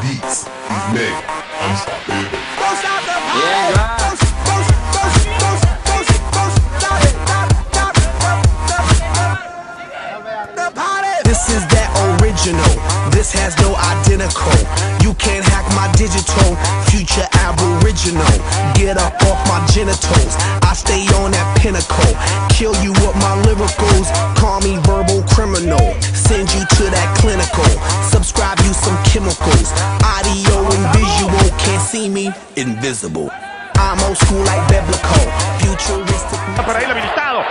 beats, he's made. Unstoppable. Don't stop the party. Yeah, right. This is that original. This has no identical. You can't hack my digital. Future aboriginal. Get up off my genitals. I stay on that pinnacle. Kill you with my lyricals. Call me verbal criminal. Send you to that clinical. Subscribe you some chemicals. Audio and visual. Can't see me, invisible. I'm old school like biblical. Futuristic. Por ahí el habilitado.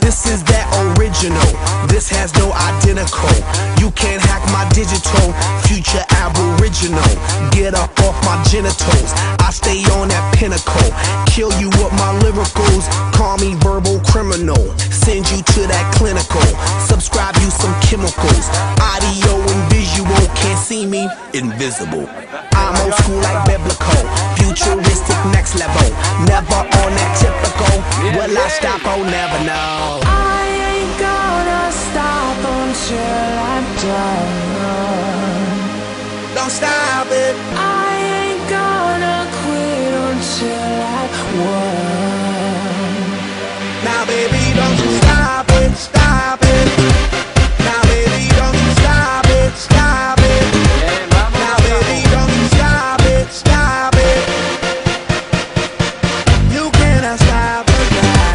This is that original. This has no identical. You can't hack my digital. Future aboriginal. Get up off my genitals. I stay on that pinnacle. Kill you with my lyricals. Call me verbal criminal. Send you to that clinical. Subscribe you some chemicals. Audio and visual. Can't see me, invisible. I'm old school like biblical. Futuristic next level. Never on that typical. Will I stop? Oh, never know. I ain't gonna stop until I'm done. Don't stop it. I ain't gonna quit until I won. Now baby, don't you stop it, stop it. Now baby, don't you stop it, stop it. Now baby, don't you stop it, stop it. You cannot stop it now.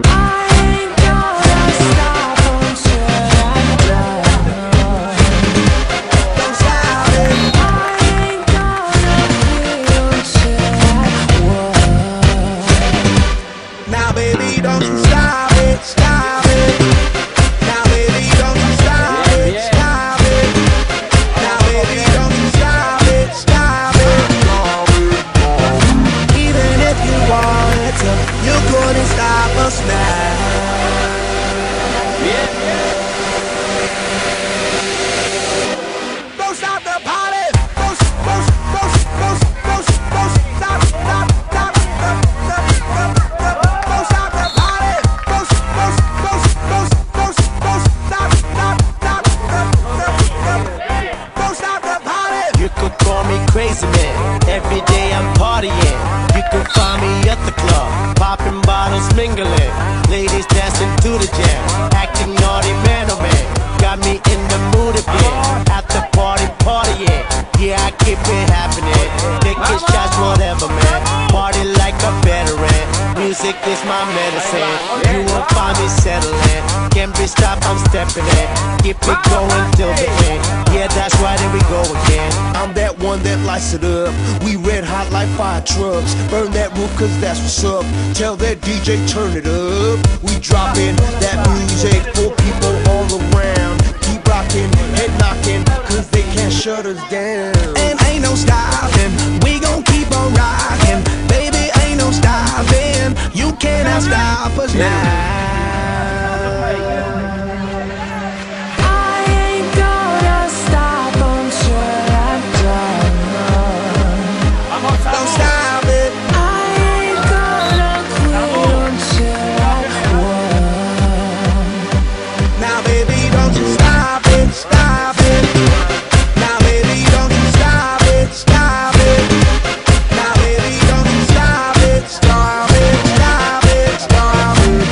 I ain't gonna stop until I'm done. Don't stop it. I ain't gonna quit until I won. Now baby, don't you stop it, stop it. Now baby, don't you stop it, stop it. Now baby, don't you stop it, stop it. Even if you wanted to, you couldn't stop us now. Don't stop the party. Don't stop, stop, stop, stop, don't stop the party. Don't stop, don't stop the party. You could call me crazy man. Every day I'm partying. You can find me at the club, popping bottles, mingling. Ladies dancing to the jam, acting naughty, man oh man. Got me in the mood again. At the party, partying. Yeah, I keep it happening. Taking shots, whatever, man. Party like a veteran. Music is my medicine. You won't find me settling. Can't be stopped, I'm stepping in. Keep it going till the end. Yeah, that's right, there we go again. I'm that one that lights it up. We red hot like fire trucks. Burn that roof cause that's what's up. Tell that DJ turn it up. We dropping that music for people all around. Keep rocking, head knocking, cause they can't shut us down. And ain't no stopping, we gon' keep on rocking. Baby, ain't no stopping, you cannot stop us now. I ain't gonna stop until I'm done. Don't stop it. I ain't gonna quit until I won. Now baby, don't you stop it, stop it. Now baby, don't you stop it, stop it. Now baby, don't you stop it, stop it, stop it, stop it.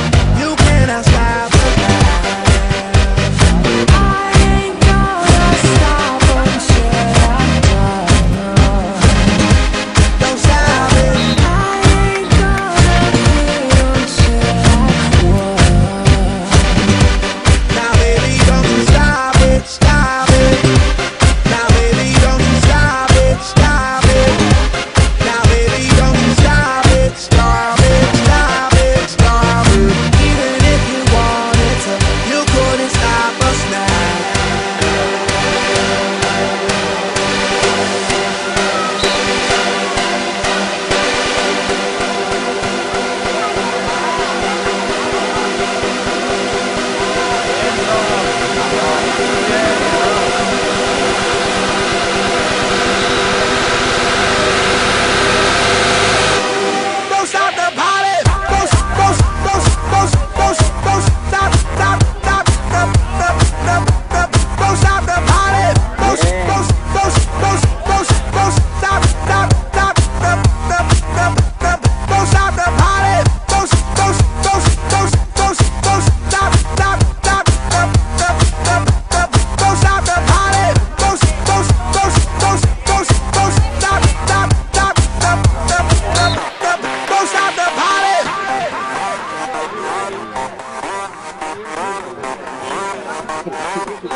Hey,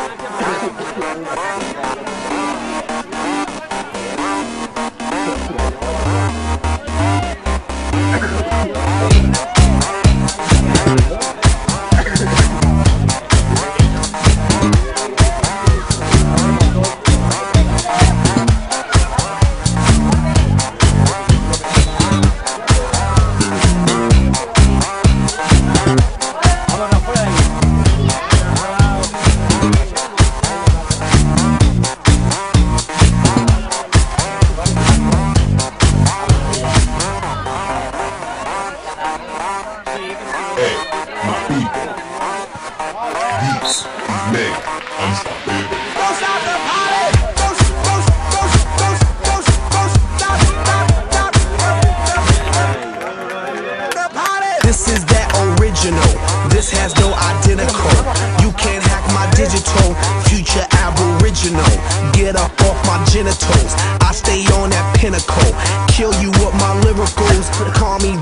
my people. Beats make unstoppable. Don't stop the party! Don't stop the party! This is that original. This has no identical. You can't hack my digital. Future aboriginal. Get up off my genitals. I stay on that pinnacle. Kill you with my lyricals. Call me